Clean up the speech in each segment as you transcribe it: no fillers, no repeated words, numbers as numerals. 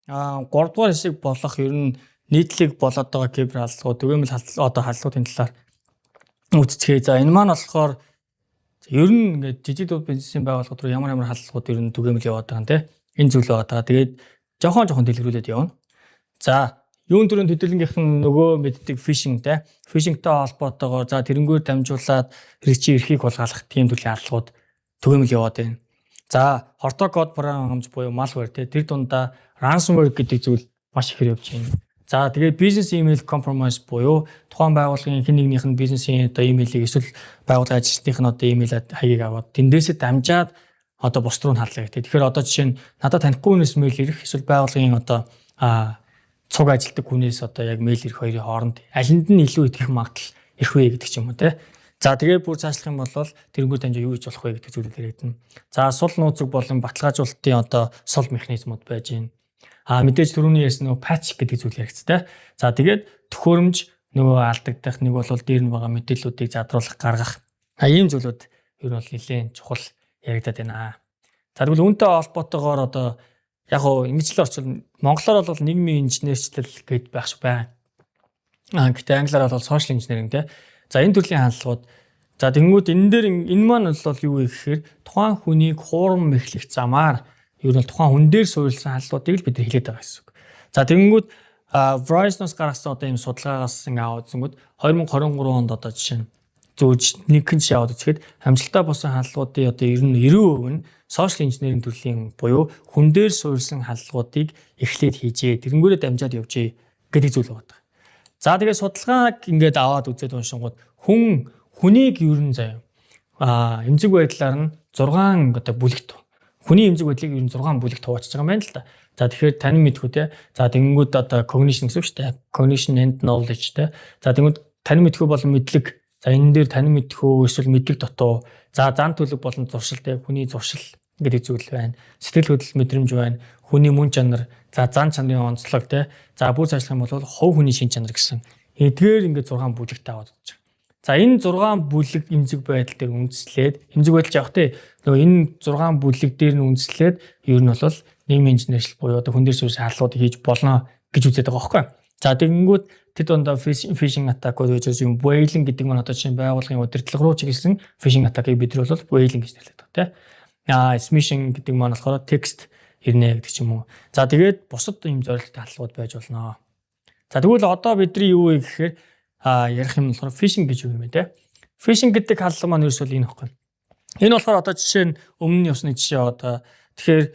3 дугаар хэсэг болох ер нь нийтлэг болоод байгаа кибер халдлагууд, түгээмэл одоо халдлагуудын талаар үздэхээ. За энэ маань болохоор ер нь ингээд жижиг дунд бизнесийн байгууллагууд руу ямар халдлагууд ер нь түгээмэл яваад байгаа юм те. Энэ зүйл байгаа даа. Тэгээд жоохон дэлгэрүүлээд явна. За юун төрөнд хөдөлгөөнийх нь нөгөө мэддэг фишинг те. Фишингтэй холбоотойгоор за тэрнгүүр дамжуулаад хэрэгчийн эрхийг хулгайлах тийм төрлийн халдлагууд түгээмэл яваад байна. За хортой код програм хангамж буюу malware те. Тэр дундаа ransomware гэдэг зүйл маш их явж байна. За тэгээд бизнес email compromise буюу тухайн байгууллагын хэн нэгнийх нь бизнесийн одоо имэйлийг эсвэл байгууллагын ажилчдынх нь одоо имэйл хаягийг аваад тэндээсээ дамжаад одоо бус руу харлаа гэх. Тэгэхээр одоо жишээ нь надад танихгүй хүнээс мэйл ирэх эсвэл байгууллагын одоо цуг ажилтдаг хүнээс одоо яг мэйл ирэх хоёрын хооронд алинд нь илүү итгэх магадлал их вэ гэдэг ч юм уу те. За тэгээд бүр цаашлах юм бол тэрнгүүр дамжаа юу хийж болох вэ гэдэг зүйлүүд яригдана. За сул нууцыг болон баталгаажуулалтын одоо сул механизмууд байж байна. Мэдээж түрүүний ярьсан нөгөө patch гэдэг зүйл яригдсан те. За тэгээд төхөөрөмж нөгөө алдагдах нэг бол дээр нь байгаа мэдээллүүдийг задруулах гаргах. Ийм зүйлүүд ер нь бол нэлээд чухал яригдаад байна. За тэгвэл үүнтэй холбоотойгоор одоо яг хоо ингэж л орчвол монголоор бол нийгмийн инженерчлэл гэд байх шиг байна. Гэхдээ англиар бол social engineering те. За энэ төрлийн хандлагууд за тэнгууд энэ дээр энэ маань бол юу вэ гэхээр тухайн хүнийг хуурам мэхлэх замаар ер нь тухайн хүн дээр суурилсан хандлагуудыг л бид хэлээд байгаа гэсэн үг. За тэнгууд Verizon-оос гаргасан одоо ийм судалгаагаас аваад зөнгөд 2023 онд одоо жишээ нь зөөж нэгэн жишээ аваад үзэхэд амжилттай болсон хандлагуудын одоо ер нь 90% нь social engineering төрлийн буюу хүн дээр суурилсан хандлагуудыг эхлээд хийжээ. Тэрнгүүрээ дамжаад явжээ гэдэг зүйл байна. За тэгээд судалгааг ингээд аваад үзээд уншингууд хүнийг ер нь заяа эмзэг байдлаар нь 6 одоо бүлэгт хүний эмзэг байдлыг ер нь 6 бүлэгт хуваачиж байгаа юм байна л да. За тэгэхээр тань мэдхүү те. За тэнгүүд одоо cognition гэсэн үг шүү дээ. Cognition and knowledge те. За тэнгүүд тань мэдхүү болон мэдлэг. За энэ дээр тань мэдхүү эсвэл мэдлэг дутуу. За зан төлөв болон зуршил те. Хүний зуршил гэдэг зүйл байна. Сэтгэл хөдлөл мэдрэмж байна. Хүний мөн чанар, за зан чанарын онцлог те. За бүр цаашлах юм бол хувь хүний шин чанар гэсэн. Эдгээр ингээд 6 бүлэгт аваад үзэж байгаа. За энэ 6 бүлэг эмзэг байдал дээр үндэслээд эмзэг байдал жаах те. Нөгөө энэ 6 бүлэг дээр нь үндэслээд ер нь бол нийгмийн инженерчил буюу одоо хүн дээр суурьсан халдлагуудыг хийж болно гэж үзээд байгаа байхгүй. За тэгэнгүүт тэд ондоо phishing attack-ууд гэж юм whaling гэдэг нь одоо чинь байгууллагын удирдлага руу чиглэсэн phishing attack-ыг бид нар бол whaling гэж нэрлэдэг те. Smishing гэдэг нь болохоор текст ирнэ гэдэг ч юм уу. За тэгээд бусад ийм зорилттой халдлагууд байж болно. За тэгвэл одоо бидний юу вэ гэхээр ярих юм болохоор phishing гэж юу юм бэ те. Phishing гэдэг халдлага маань ерөөсөө энэ ихгүй. Энэ болохоор одоо жишээ нь өмнө явсны жишээ одоо тэгэхээр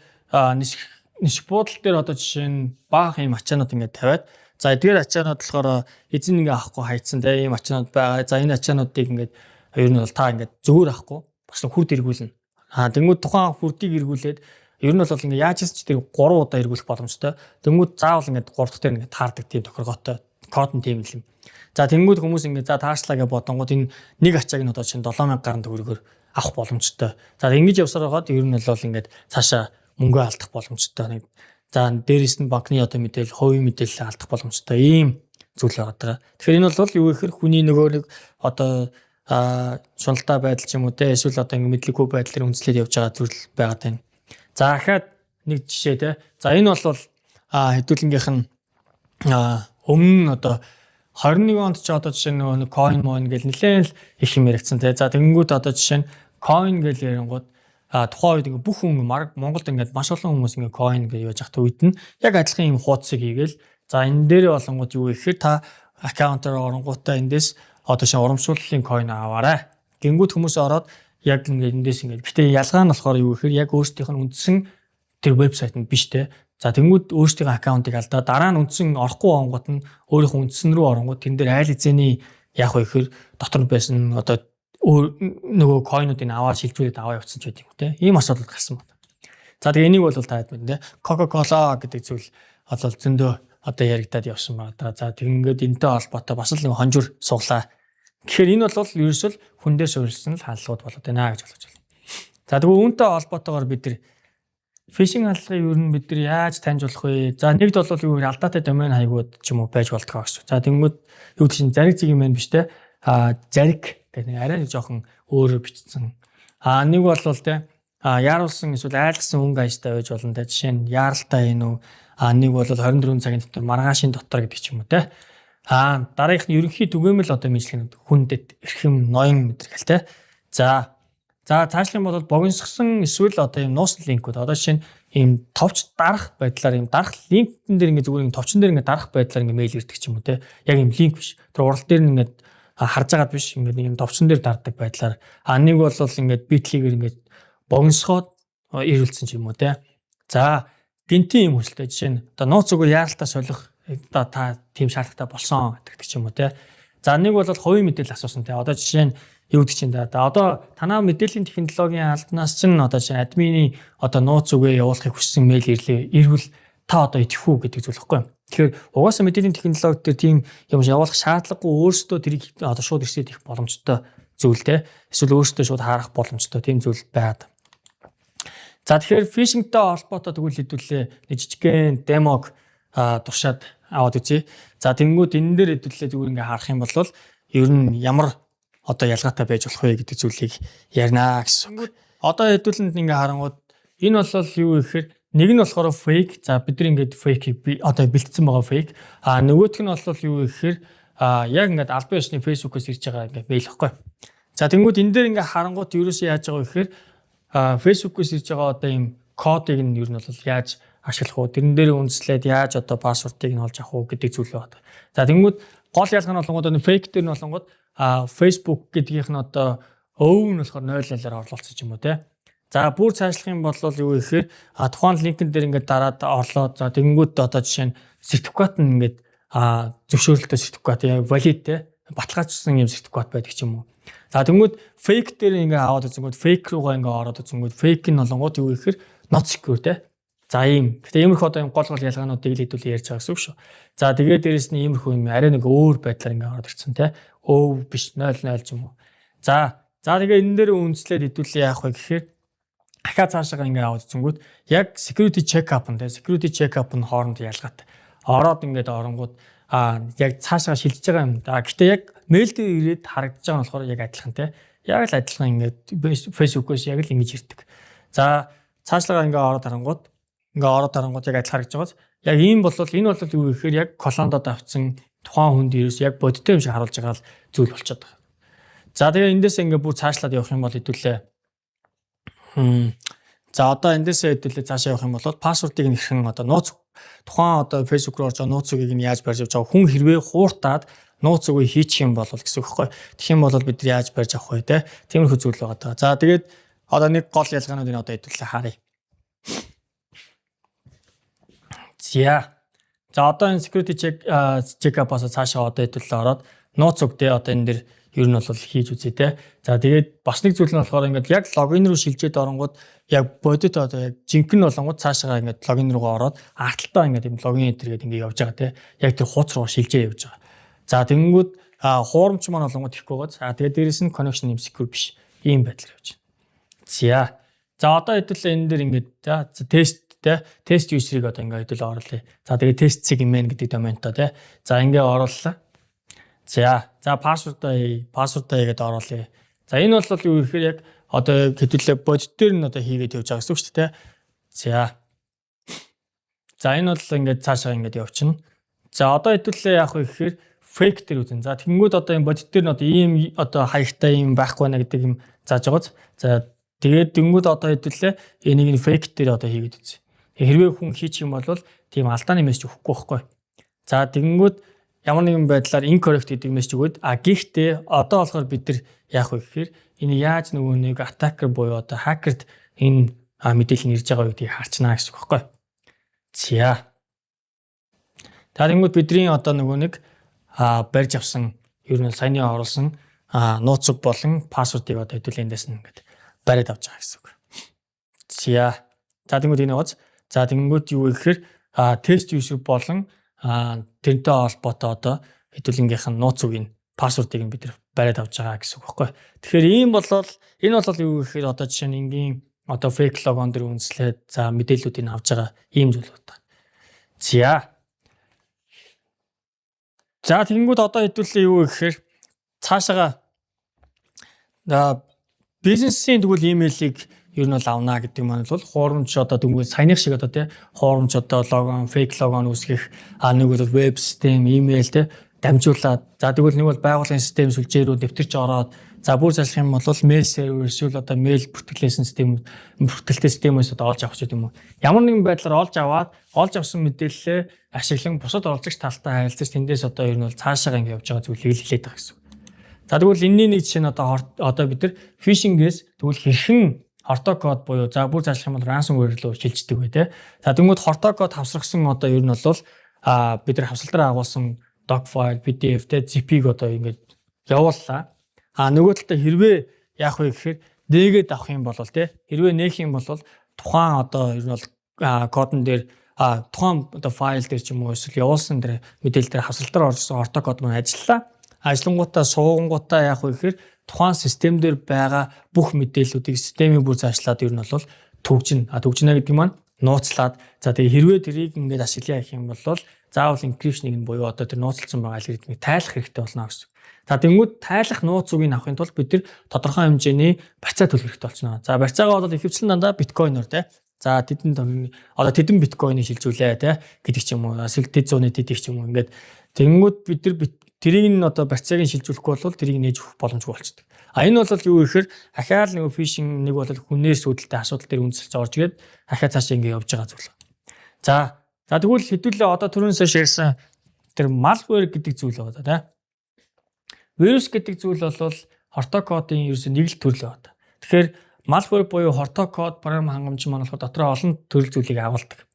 нисэх буудлын дээр одоо жишээ нь баах ийм ачаанууд ингээд тавиад за эдгээр ачаанууд болохоор эзэн ингээ авахгүй хайцсан те ийм ачаанууд байгаа. За энэ ачаануудыг ингээд ер нь бол та ингээд зөвөр авахгүй бас хүрд эргүүлнэ. Тэнгүүд тухайн хүрдийг эргүүлээд ер нь бол ингээ яаж ч тэр 3 удаа эргүүлэх боломжтой. Тэнгүүд заавал ингээ 3 дахь дээр ингээ таардаг тийм тохиргоотой код нь тийм юм. За тэнгүүд хүмүүс ингээ за таарчлаа гэж бодонгууд энэ нэг ачааг нь одоо чинь 7000 гаруй төгрөгөөр авах боломжтой. За ингэж явсаар байгаад ер нь бол ингээ цаашаа мөнгө алдах боломжтой. За дээрээс нь банкны одоо мэдээлэл, хувийн мэдээлэл алдах боломжтой ийм зүйл байгаа. Тэгэхээр энэ бол юу гэхээр хүний нөгөө нэг одоо шуналтай байдал ч юм уу те эсвэл одоо ингээ мэдлэггүй байдлаар үндэслээд явж байгаа зүйл байгаа тань. За дахиад нэг жишээ те. За энэ бол хэдүүлэнгийнх нь өмнө одоо 21 онд ч одоо жишээ нөгөө coin moin гэл нэлээд их юм яригдсан те. За тэгэнгүүт одоо жишээ нь coin гэл ярингууд тухайн үед ингээ бүх хүн Монголд ингээ маш олон хүмүүс ингээ coin гэж яаж ахт үед нь яг адилхан юм хуудсыг хийгээл за энэ дээр болонгууд юу гэхээр та аккаунтаар оронгуудаа эндээс одоо шин урамшууллын coin аваарай. Гингүүд хүмүүс ороод яг ингээ эндээс ингээ гэтээ ялгаа нь болохоор юу гэхээр яг өөрсдийнх нь үндсэн тэр вебсайт нь биш те. За тэнгүүд өөрсдийн аккаунтыг алдаа дараа нь үндсэн орохгүй онгууд нь өөрийнхөө үндсэн рүү оронгууд тэн дээр айл эзэний яг вэ гэхээр дотор байсан одоо нөгөө coin-уудыг аваад шилжүүлээд аваа явуулсан ч гэдэг юм те. Ийм асуудал гарсан байна. За тэгээ энийг бол та хэд мэднэ те. Coca-Cola гэдэг зүйл бол зөндөө одоо яригадад явсан байна. За тэгээд энэтэй холбоотой бас л нэг хонжуур суглаа. Тэгэхээр энэ бол ерөөсөө хүн дээр суурилсан л хаалгууд болоод байна гэж болгож байна. За тэгвэл үүнтэй холбоотойгоор бид нар phishing хаалгыг ер нь бид нар яаж таньж болох вэ? За нэгд бол юу гэхээр алдаатай домен хаягууд ч юм уу байж болтгоо гэж. За тэгмүүд юу гэж зариг зэг юм байна биш те. Зариг гэх нэг арай жоохон өөрөөр бичсэн. Нэг бол те яаруулсан эсвэл айлгсан өнгө ажтай байж болно те. Жишээ нь яаралтай энэ үү нэг бол 24 цагийн дотор маргаашийн дотор гэдэг ч юм уу те. Дараагийнх нь ерөнхий түгээмэл одоо мэдлэг хүндэд эрхэм ноён мэдрэхэл те. За цаашлах юм бол богиносгосон эсвэл одоо ийм нууцны линкүүд одоо жишээ нь ийм товч дарах байдлаар ийм дарах линкдэн дээр ингээ зүгээр товчон дээр ингээ дарах байдлаар ингээ мэйл ирдэг ч юм уу те. Яг ийм линк биш. Тэр урал дээр нь ингээ харж агаад биш ингээ ийм товчон дээр дардаг байдлаар нэг бол ингээ битлигээр ингээ богиносгоод ирүүлсэн ч юм уу те. За гинтийн юм хүсэлтэй жишээ нь одоо нууц үгүй яаралтаа солих одоо та тийм шаардлагатай болсон гэдэг ч юм уу те. За нэг бол хувийн мэдээлэл асуусан те. Одоо жишээ нь юу гэдэг чинь да одоо танаа мэдээллийн технологийн албанаас чинь одоо чинь админы одоо нууц үгээ явуулахыг хүссэн мэйл ирвэл та одоо идэх үү гэдэг зүйл хэвгүй. Тэгэхээр угаасаа мэдээллийн технологи дээр тийм юм явуулах шаардлагагүй өөрсдөө тэрийг одоо шууд ирсэд их боломжтой зүйлтэй. Эсвэл өөрсдөө шууд харах боломжтой тийм зүйл байгаад. За тэгэхээр фишингтэй холбоотой тэгвэл хэдүүлээ нэг жижигхэн демог туршаад аваад үзье. За тэнгүүд энэ дээр хэдүүлээ зүгээр ингээ харах юм бол ер нь ямар одоо ялгаатай байж болох вэ гэдэг зүйлийг ярина гэсэн. Одоо хэдүүлэнд ингээ харангууд энэ бол юу гэхээр нэг нь болохоор fake. За бид нар ингээд fake одоо бэлдсэн байгаа fake. Нөгөөх нь бол юу гэхээр яг ингээд албан ёсны Facebook-оос ирж байгаа ингээ мэйл хэвгүй. За тэнгүүд энэ дээр ингээ харангууд ерөөсөө яаж байгаа вэ гэхээр Facebook-оос ирж байгаа одоо ийм кодыг нь ер нь бол яаж ашиглах уу? Тэрэн дээр үндэслээд яаж одоо пассвортыг нь олж авах уу гэдэг зүйл байна. За тэнгүүд гол ялгаа нь болонгод fake дээр нь болонгод Facebook гэдгийнх нь одоо өв нь болохоор 0-0-аар орлуулсан ч юм уу те. За бүр цаашлах юм бол юу гэхээр тухайн линкэн дээр ингээд дараад орлоод за тэгэнгүүт одоо жишээ нь сертификат нь ингээд зөвшөөрөлтөй сертификат valid те баталгаажсан юм сертификат байдаг ч юм уу. За тэгэнгүүт fake дээр ингээд аваад үзэнгүүт fake руугаа ингээд ороод үзэнгүүт fake нь болонгууд юу гэхээр not secure те. За ийм. Гэтэ иймэрхүү одоо гол ялгаануудыг л хэдүүлээ ярьж байгаа гэсэн үг шүү. За тэгээд дээрэс нь иймэрхүү юм арай нэг өөр байдлаар ингээд ороод ирсэн те. Өв биш 0-0 ч юм уу. За тэгээ энэ дээр үндэслээд хэдүүлээ яах вэ гэхээр дахиад цаашаа ингээд аваад үзэнгүүт яг security check up нь те security check up нь хооронд ялгаатай. Ороод ингээд оронгууд яг цаашаа шилжиж байгаа юм. Гэтэ яг мэйл дээр ирээд харагдаж байгаа нь болохоор яг адилхан те. Яг л адилхан ингээд Facebook-оос яг л ингэж ирдэг. За цаашлага ингээд ороод харангууд яг адил харагдаж байгааз. Яг ийм бол энэ бол юу гэхээр яг колондод авцсан тухайн хүнд ерөөс яг бодиттой юм шиг харуулж байгаа л зүйл болчиход байгаа. За тэгээ эндээс ингээ бүр цаашлаад явах юм бол хэдүүлээ. За одоо эндээсээ хэдүүлээ цаашаа явах юм бол пассвортыг нь хэрхэн одоо нууц тухайн одоо Facebook руу орж байгаа нууц үгийг нь яаж барьж авч байгаа хүн хэрвээ хууртаад нууц үгийг хийчих юм бол гэсэн үг байхгүй. Тэгэх юм бол бид нар яаж барьж авах вэ те? Тиймэрхүү зүйл байгаа. За тэгээд одоо нэг гол ялгаануудыг одоо хэдүүлээ харъя. За одоо энэ security check-up-аас цаашаа одоо хэдүүлээ ороод нууц үг те одоо энэ дэр ер нь бол хийж үзье те. За тэгээд бас нэг зүйл нь болохоор ингээд яг логин руу шилжээд оронгууд яг бодит одоо яг жинхэнэ болонгууд цаашаа ингээд логин руугаа ороод арталтаа ингээд юм логин энтергээд ингээд явж байгаа те. Яг тэр хууц руу шилжээ явж байгаа. За тэгэнгүүт хуурамч маань болонгууд ихгүй байгаа. За тэгээд дээрэс нь connection юм secure биш. Ийм байдлаар явж байна. За одоо хэдүүлээ энэ дэр ингээд тест юусрыг одоо ингээд хэдүүлээ оруулъя. За тэгээд тест segment гэдэг доментой те. За ингээд орууллаа. За пассвортаа хийгээд оруулъя. За энэ бол юу гэхээр яг одоо хэдүүлээ бодит дээр нь одоо хийгээд явж байгаа гэсэн үг шүү дээ. За энэ бол ингээд цаашаа ингээд явчихна. За одоо хэдүүлээ яах вэ гэхээр fake дээр үзэн. За тэгэнгүүт одоо энэ бодит дээр нь одоо ийм одоо хаягтай юм байхгүй байна гэдэг юм зааж байгааз. За тэгээд тэгэнгүүт одоо хэдүүлээ энийг нь fake дээр одоо хийгээд үзье. Хэрвээ хүн хийчих юм бол тийм алдааны мессеж өгөхгүй байхгүй. За тэгэнгүүт ямар нэгэн байдлаар incorrect гэдэг мессеж өгөөд гэхдээ одоо болохоор бид нар яах вэ гэхээр энэ яаж нөгөө нэг attacker буюу одоо хакерд энэ мэдээлэл нь ирж байгаа гэдгийг харчнаа гэсэн үг байхгүй. Тэгэнгүүт бидний одоо нөгөө нэг барьж авсан ер нь саяны оруулсан нууцуг болон пассвортыг одоо хэдүүлээ эндээс нь ингээд бариад авч байгаа гэсэн үг. За тэгэнгүүт энэ гоц. За тэгэнгүүт юу гэхээр тест user болон тэрнтэй холбоотой одоо хэдүүлэнгийнх нь нууц үгийн пассвортыг нь бид нар бариад авч байгаа гэсэн үг байхгүй. Тэгэхээр энэ бол юу гэхээр одоо жишээ нь энгийн одоо fake logon дээр үндэслээд за мэдээллүүдийг авч байгаа ийм зүйл байна. За тэгэнгүүт одоо хэдүүлээ юу гэхээр цаашаага бизнесийн тэгвэл имэйлийг ер нь бол авна гэдэг маань бол хуурамч одоо дүнгүй саяных шиг одоо тий хуурамч одоо логон, фейк логон үүсгэх нэг бол веб систем, имэйл тий дамжуулаад за тэгвэл нэг бол байгууллагын систем сүлжээ рүү дэвтэрч ороод за бүр зашлах юм бол mail server эсвэл одоо mail бүртгэлсэн системээс одоо олж авах ч юм уу. Ямар нэгэн байдлаар олж авсан мэдээлэлээ ашиглан бусад оролцогч талтай харилцаж тэндээс одоо ер нь бол цаашаа ингэ явж байгаа зүйлийг хэлээд байгаа гэсэн. За тэгвэл энэний нэг жишээ нь одоо бид нар phishing-гээс тэгвэл хэрхэн хортой код буюу за бүр зашлах юм бол ransomware руу шилждэг бай тээ. За тэгмүүд хортой код хавсрагсан одоо ер нь бол бид нар хавсалтаар агуулсан doc file, PDF тэ zip-ийг одоо ингэж явууллаа. Нөгөө талдаа хэрвээ яах вэ гэхээр нээгээд авах юм бол тий хэрвээ нээх юм бол тухайн одоо ер нь бол кодон дээр тухайн одоо файл дээр ч юм уу эсвэл явуулсан дээр мэдээлэл дээр хавсалтаар орсон орто код маань ажиллаа. Ажиллангуудаа суугангуудаа яах вэ гэхээр тухайн систем дээр байгаа бүх мэдээллүүдийг системийн бүр заашлаад ер нь бол төгжинэ. Төгжинэ гэдэг маань нууцлаад за тэгээ хэрвээ тэрийг ингээд ашиглая гэх юм бол заавал encryption-ыг нь буюу одоо тэр нууцлсан байгаа алгоритмыг тайлах хэрэгтэй болно гэсэн. За тэнгууд тайлах нууц үгийг авахын тулд бид нар тодорхой хэмжээний барьцаа төлөх хэрэгтэй болчихно. За барьцаагаа бол ихэвчлэн дандаа биткойноор тий. За тэдэн биткойныг шилжүүлээ тий гэдэг ч юм уу. Эсвэл тэд зууны тэдийг ч юм уу ингээд тэнгууд бид нар тэрийг нь одоо барьцааг нь шилжүүлэхгүй бол тэрийг нээж өгөх боломжгүй болчихдог. Энэ бол юу гэхээр ахаал нэг phishing нэг бол хүнээс үүдэлтэй асуудал дээр үндэслэж орж ирээд ахаа цаашаа ингэ явж байгаа зүйл. За тэгвэл хэдүүлээ одоо түрүүнээс ширсэн тэр malware гэдэг зүйл байгаа да. Вирус гэдэг зүйл бол хортой кодын ерөөсөө нэг л төрөл байна. Тэгэхээр malware буюу хортой код програм хангамж маань болохоор дотроо олон төрөл зүйлийг агуулдаг.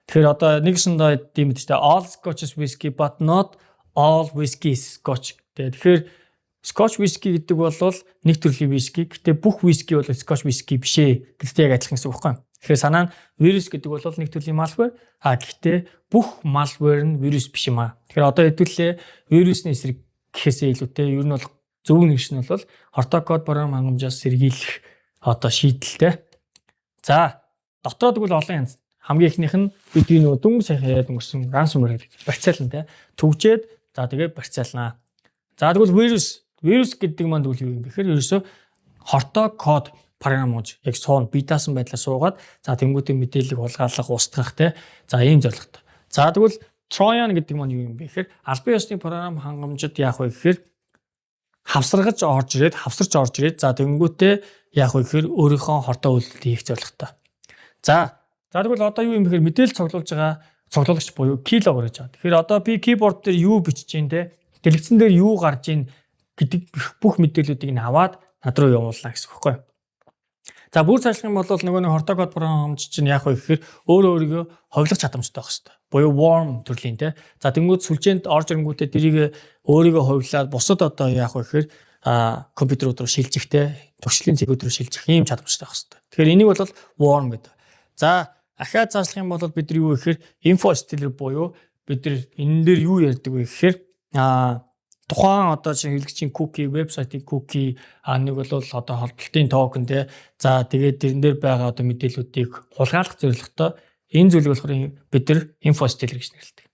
Тэгэхээр одоо нэгсэндээ тийм үү all scotch is whiskey but not all whiskey is scotch. Тэгэхээр scotch whiskey гэдэг бол нэг төрлийн whisky. Гэтэ бүх whisky бол scotch whiskey биш ээ. Гэхдээ яг адилхан гэсэн үг байхгүй юу? Тэгэхээр санаа нь вирус гэдэг бол нэг төрлийн malware. Гэхдээ бүх malware нь вирус биш юм аа. Тэгэхээр одоо хэдүүлээ вирусны эсрэг гэхээсээ илүүтэй ер нь бол зөв нэгш нь бол хортой код програм хангамжаас сэргийлэх одоо шийдэлтэй. За дотроо тэгвэл олон янз. Хамгийн ихнийх нь бидний нөгөө дүнг сайхан яриад өнгөрсөн ransomware гэдэг барьцаална те. Төгжээд за тэгээ барьцаалнаа. За тэгвэл вирус гэдэг маань тэгвэл юу юм бэ гэхээр ерөөсөө хортой код програм гэж яг суун бие даасан байдлаар суугаад за тэнгуүтийн мэдээллийг хулгайлах устгах те. За ийм зорилготой. За тэгвэл Trojan гэдэг маань юу юм бэ гэхээр албан ёсны програм хангамжид яах вэ гэхээр хавсарч орж ирээд за тэнгуүтээ яах вэ гэхээр өөрийнхөө хортой үйлдэлийг хийх зорилготой. За тэгвэл одоо юу юм бэ гэхээр мэдээлэл цуглуулж байгаа цуглуулагч буюу keylogger гэж байгаа. Тэгэхээр одоо би keyboard дээр юу бичиж гин те дэлгэцэн дээр юу гарч ийн гэдэг бүх мэдээллүүдийг нь аваад над руу явуулна гэсэн үг байхгүй юу? За бүр цаашлах юм бол нөгөө нэг хортой код програм хангамж чинь яах вэ гэхээр өөрийгөө ховлох чадамжтай байх хэрэгтэй. Буюу worm төрлийн те. За тэнгууд сүлжээнд орж ирэнгүүтээ тэрийг өөрийгөө ховлаад бусад одоо яах вэ гэхээр компьютерууд руу шилжих те. Туршилтын зэгүүд рүү шилжих ийм чадамжтай байх хэрэгтэй. Тэгэхээр энийг бол worm гэдэг. За ахаад цаашлах юм бол бид нар юу гэхээр info stealer буюу бид нар энэ дээр юу ярьдаг вэ гэхээр тухайн одоо хэрэглэгчийн cookie, вебсайтын cookie нэг бол одоо холболтын токен те. За тэгээд тэрэн дээр байгаа одоо мэдээллүүдийг хулгайлах зорилготой энэ зүйлийг болохоор бид нар info stealer гэж нэрлэдэг.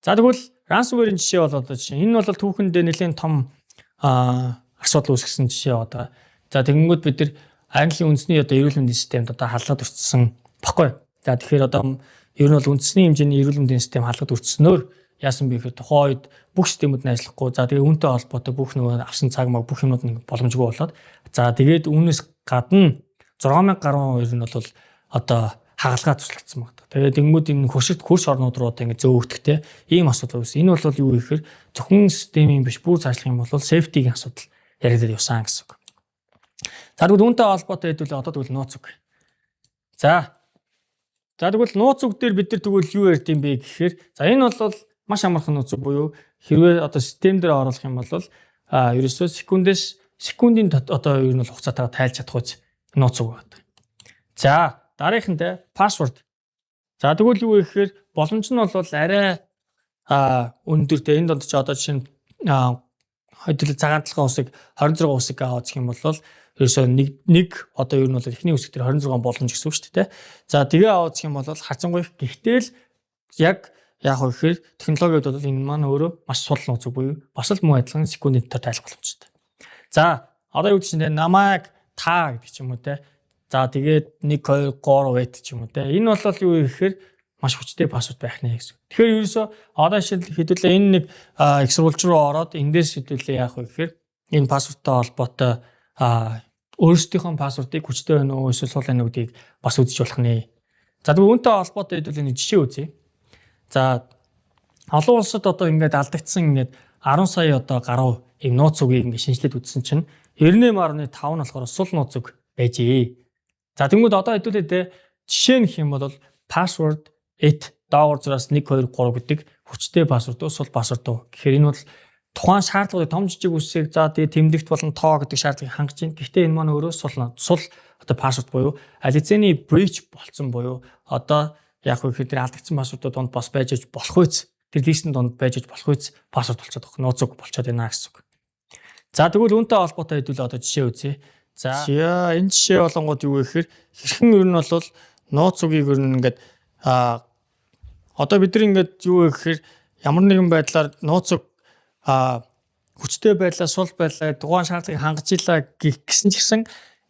За тэгвэл ransomware-ийн жишээ бол одоо жишээ. Энэ бол түүхэндээ нэлээд том асуудал үүсгэсэн жишээ одоо. За тэгэнгүүт бид нар Английн үндэсний одоо эрүүл мэндийн системд одоо халдлагад өртсөн баггүй. За тэгэхээр одоо ер нь бол үндэсний хэмжээний эрүүл мэндийн систем халдлагад өртснөөр яасан бэ гэхээр тухайн үед бүх системүүд нь ажиллахгүй. За тэгээ үүнтэй холбоотой бүх нөгөө авсан цаг маг бүх юмнууд нь боломжгүй болоод за тэгээд үүнээс гадна 6000 гаруй ер нь бол одоо хагалгаа туслагдсан байна. Тэгээд тэнгууд энэ хурш орнууд руу одоо ингэ зөөгдөхтэй ийм асуудал үүсэн. Энэ бол юу гэхээр зөвхөн системийн биш бүр цаашлах юм бол safety-гийн асуудал яригдаад явсан гэсэн үг. За тэгвэл үүнтэй холбоотой хэдүүл одоо тэгвэл нууц үг. За тэгвэл нууц үг дээр бид нар тэгвэл юу ярьд юм бэ гэхээр за энэ бол маш амархан нууц үг буюу хэрвээ одоо систем дээр оруулах юм бол ерөөсөө секундын одоо ер нь бол хугацаатайгаар тайлж чадах үз нууц үг байдаг. За дараагийнхантай password. За тэгвэл юу гэхээр боломж нь бол арай өндөртэй энэ донд ч одоо жишээ нь хэдүүлээ цагаан талхай усыг 26 усыг авах юм бол ерөөсөө нэг одоо ер нь бол эхний үсэг дээр 26 боломж гэсэн үг шүү дээ. За тэгээ авах юм бол харцангуй гэхдээ л яг яах вэ гэхээр технологиуд бол энэ маань өөрөө маш сул нууц буюу бас л муу адилхан секундын дотор тайлах боломжтой. За одоо юу гэж чинь намайг та гэдэг ч юм уу те. За тэгээд 1 2 3 wait ч юм уу те. Энэ бол юу гэхээр маш хүчтэй пассворд байх нэ гэсэн. Тэгэхээр ерөөсөө одоо хэдүүлээ энэ нэг их сурвалж руу ороод эндээс хэдүүлээ яах вэ гэхээр энэ пассворттой холбоотой өөрсдийнхөө пассвортыг хүчтэй байна уу эсвэл сул байна уу гэдгийг бас үзэж болох нэ. За тэгвэл үүнтэй холбоотой хэдүүлээ нэг жишээ үзье. За олон улсад одоо ингээд алдагдсан ингээд 10 сая одоо гаруй ийм нууц үгийг ингээд шинжилээд үзсэн чинь 99.5 нь болохоор сул нууц үг байжээ. За тэгмүүд одоо хэдүүлээ жишээ нь гэх юм бол password it доогуур зураас 1 2 3 гэдэг хүчтэй пассворд уу сул пассворд уу гэхээр энэ бол тухайн шаардлагыг том жижиг үсгийг за тэгээ тэмдэгт болон тоо гэдэг шаардлагыг хангаж байна. Гэхдээ энэ маань өөрөө сул одоо пассворд буюу ализений breach болцсон буюу одоо яг хөө тэр алдагдсан пассвордууд донд бас байж болох үз. Тэр листийн донд байж болох үз пассворд болчиход байгаа. Нууц үг болчиход байна гэсэн үг. За тэгвэл үүнтэй холбоотой хэдүүл одоо жишээ үзье. За энэ жишээ болонгууд юу гэхээр хэрхэн ер нь бол нууц үгийг ер нь ингээд одоо бид нар ингээд юу гэхээр ямар нэгэн байдлаар нууц үг хүчтэй байлаа сул байлаа тухайн шаардлагыг хангаж илаа гэсэн ч гэсэн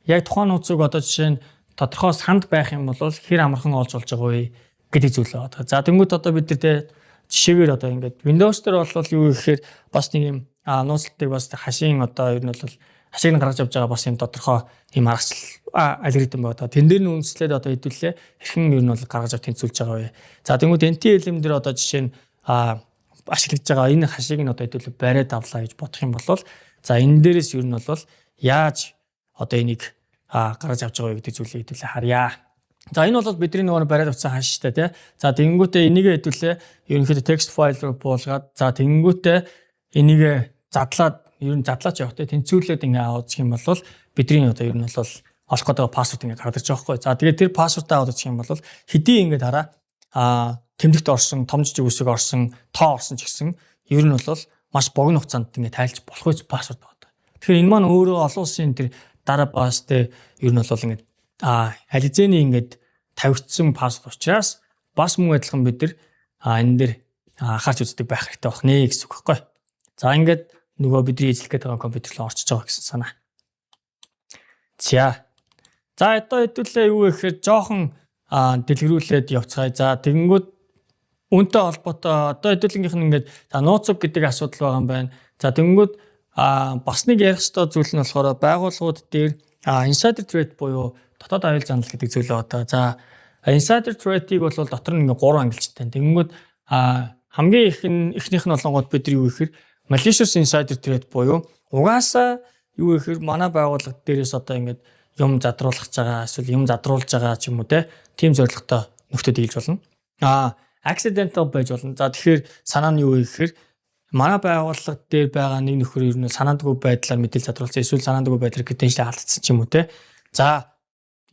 яг тухайн нууц үг одоо жишээ нь тодорхой санд байх юм бол хэр амархан олж болж байгаа вэ гэдэг зүйл байна. За тэнгууд одоо бид нар жишээгээр одоо ингээд Windows дээр бол юу гэхээр бас нэг юм нууцлалтыг бас хашийн одоо ер нь бол хашийг нь гаргаж авч байгаа бас юм тодорхой юм аргачлал алгоритм байна. Тэн дээр нь үндэслээд одоо хэдүүлээ хэрхэн ер нь бол гаргаж авч тэнцүүлж байгаа вэ. За тэнгууд NTLM дээр одоо жишээ нь ашиглаж байгаа энэ хашийг нь одоо хэдүүлээ бариад авлаа гэж бодох юм бол за энэ дээрээс ер нь бол яаж одоо энийг гаргаж авч байгаа вэ гэдэг зүйлийг хэдүүлээ харъя. За энэ бол бидний нөгөө бариад авсан хаш шүү дээ тий. За тэнгүүтээ энийг хэдүүлээ ерөнхийдөө текст файл руу буулгаад за тэнгүүтээ энийг задлаад ер нь задлаач явах тий тэнцвүүлээд ингээ аваад гэх юм бол бидний одоо ер нь бол олох гэдэг пассворд ингээ гаргаж байгаа байхгүй. За тэгээд тэр пассвордаа аваад гэх юм бол хэдий ингээ дараа тэмдэгт орсон, том жижиг үсэг орсон, тоо орсон ч гэсэн ер нь бол маш богино хугацаанд ингээ тайлж болох үс пассворд байна. Тэгэхээр энэ маань өөрөө олон улсын тэр дараа бастэй ер нь бол ингээ ализений ингээд тавигдсан пассворд учраас бас мөн адилхан бид нар энэ дээр анхаарч үздэг байх хэрэгтэй байх нэ гэсэн үг байхгүй. За ингээд нөгөө бидний эзлэх гэдэг компьютер руу орчиж байгаа гэсэн санаа. За одоо хэдүүлээ юу гэхээр жоохон дэлгэрүүлээд явцгаая. За тэгэнгүүт үүнтэй холбоотой одоо хэдүүлгийнх нь ингээд нууц үг гэдэг асуудал байгаа юм байна. За тэгэнгүүт бас нэг ярих ёстой зүйл нь болохоор байгууллагууд дээр insider threat буюу дотоод аюул занал гэдэг зүйл байна. За insider threat-ийг бол дотор нь ингээ 3 ангилчтай. Тэгэнгүүт хамгийн эхнийх нь болонгууд бид нар юу гэхээр malicious insider threat буюу угаасаа юу гэхээр манай байгууллага дээрээс одоо ингээд юм задруулах байгаа эсвэл юм задруулж байгаа ч юм уу тийм зорилготой нөхдөд дийлж болно. Accidental байж болно. За тэгэхээр санаа нь юу гэхээр манай байгууллага дээр байгаа нэг нөхөр ер нь санаандгүй байдлаар мэдээлэл задруулсан эсвэл санаандгүй байдлаар credential алдсан ч юм уу За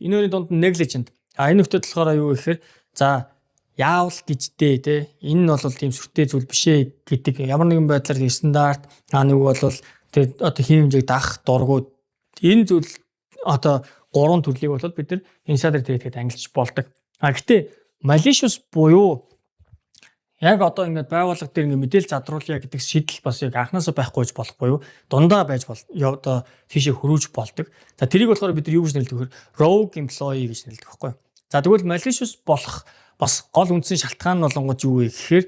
энэ хоёрын дунд negligent. Энэ нөхдөд болохоор юу гэхээр за яавал гэжтэй энэ нь бол тийм сүртэй зүйл биш ээ гэдэг ямар нэгэн байдлаар стандарт нэг бол тэр одоо хэв хэмжээг даах дургууд энэ зүйл одоо 3 төрлийг бол бид нар insider threat гэдээ ангилж болдог. Гэхдээ malicious буюу яг одоо ингээд байгууллага дээр ингээд мэдээлэл задруулъя гэдэг шийдэл бас яг анханасаа байхгүйж болох буюу дундаа байж одоо тийшээ хөрүүж болдог. За тэрийг болохоор бид нар юу гэж нэрлэдэг вэ? Rogue employee гэж нэрлэдэг байхгүй. За тэгвэл malicious болох бас гол үндсэн шалтгаан нь болонгод юу вэ гэхээр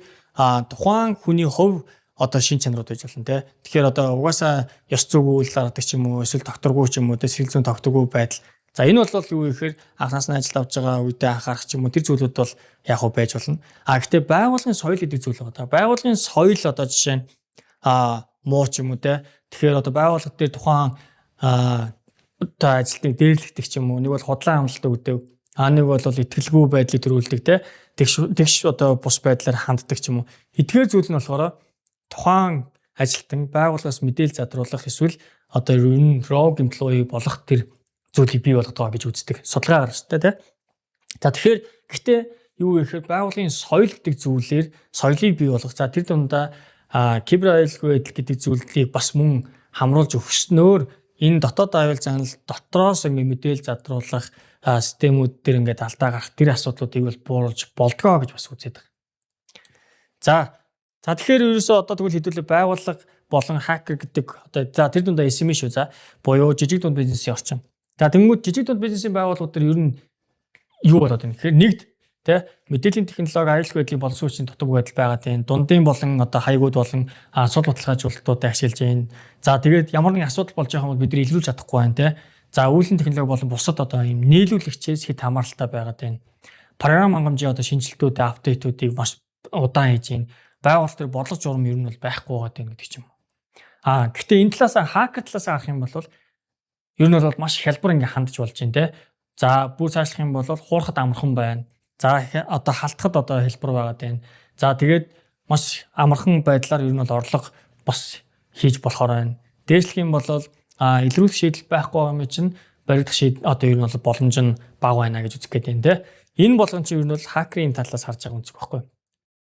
тухайн хүний хувь одоо шин чанарууд байж болно те. Тэгэхээр одоо угаасаа ёс зүг үйл гаргадаг ч юм уу эсвэл докторгүй ч юм уу те сэрэл зүүн тогтоогүй байдал. За энэ бол юу гэхээр анхаас нь ажил авч байгаа үедээ анхаарах ч юм уу тэр зүйлүүд бол яг уу байж болно. Гэхдээ байгууллагын соёл гэдэг зүйл байгаа. Байгууллагын соёл одоо жишээ нь муу ч юм уу те. Тэгэхээр одоо байгууллага дээр тухайн одоо ажилтныг дээрлэгдэх ч юм уу нэг бол худлаа амлалт өгдөг. Нэг бол итгэлгүй байдлыг төрүүлдэг те. Тэгш одоо бус байдлаар ханддаг ч юм уу. Эдгээр зүйл нь болохоор тухайн ажилтан байгууллагаас мэдээлэл задруулах эсвэл одоо rogue employee болох тэр зүйлийг бий болгох гэж үздэг. Судалгаа гаргаж тэ. За тэгэхээр гэхдээ юу гэхээр байгууллагын соёл гэдэг зүйлээр соёлыг бий болгох. За тэр дундаа кибер аюулгүй байдал гэдэг зүйлийг бас мөн хамруулж өгснөөр энэ дотоод аюул занал дотроос ингээ мэдээлэл задруулах системүүд дээр ингээд алдаа гарах тэр асуудлуудыг бол бууруулж болдгоо гэж бас үзээд байгаа. За тэгэхээр ерөөсөө одоо тэгвэл хэдүүлээ байгууллага болон хакер гэдэг одоо за тэр дундаа SME шүү за буюу жижиг дунд бизнесийн орчин. За тэнгууд жижиг дунд бизнесийн байгууллагууд төр ер нь юу болоод байна гэхээр нэгд тэ мэдээллийн технологи аюулгүй байдлын боловсруулалтын дутуу байдал байгаа тийм дундын болон одоо хаягууд болон асуудал баталгаажуулалтуудыг ашиглаж байна. За тэгээд ямар нэгэн асуудал болж байгаа юм бол бид нар илрүүлж чадахгүй байна тийм. За үйлдвэрлэлийн технологи болон бусад одоо ийм нийлүүлэгчээс хэд хамааралтай байгаад байна. Програм хангамжийн одоо шинжилтүүд, апдейтуудыг маш удаан хийж байна. Байгууллага төр бодлого журам ер нь бол байхгүй байгаа гэдэг ч юм. Гэхдээ энэ талаас хакер талаас авах юм бол ер нь бол маш хялбар ингээ хандж болж байна тийм. За бүр цаашлах юм бол хуурахад амархан байна. За одоо халтахад одоо хэлбэр байгаад байна. За тэгээд маш амархан байдлаар ер нь бол орлого бас хийж болохоор байна. Дээшлэх юм бол илрүүлэх шийдэл байхгүй байгаа юм чинь баригдах шийдэл одоо ер нь бол боломж нь бага байна гэж үзэх гээд байна те. Энэ болгон чинь ер нь бол хакерийн талаас харж байгаа үнцэг байхгүй.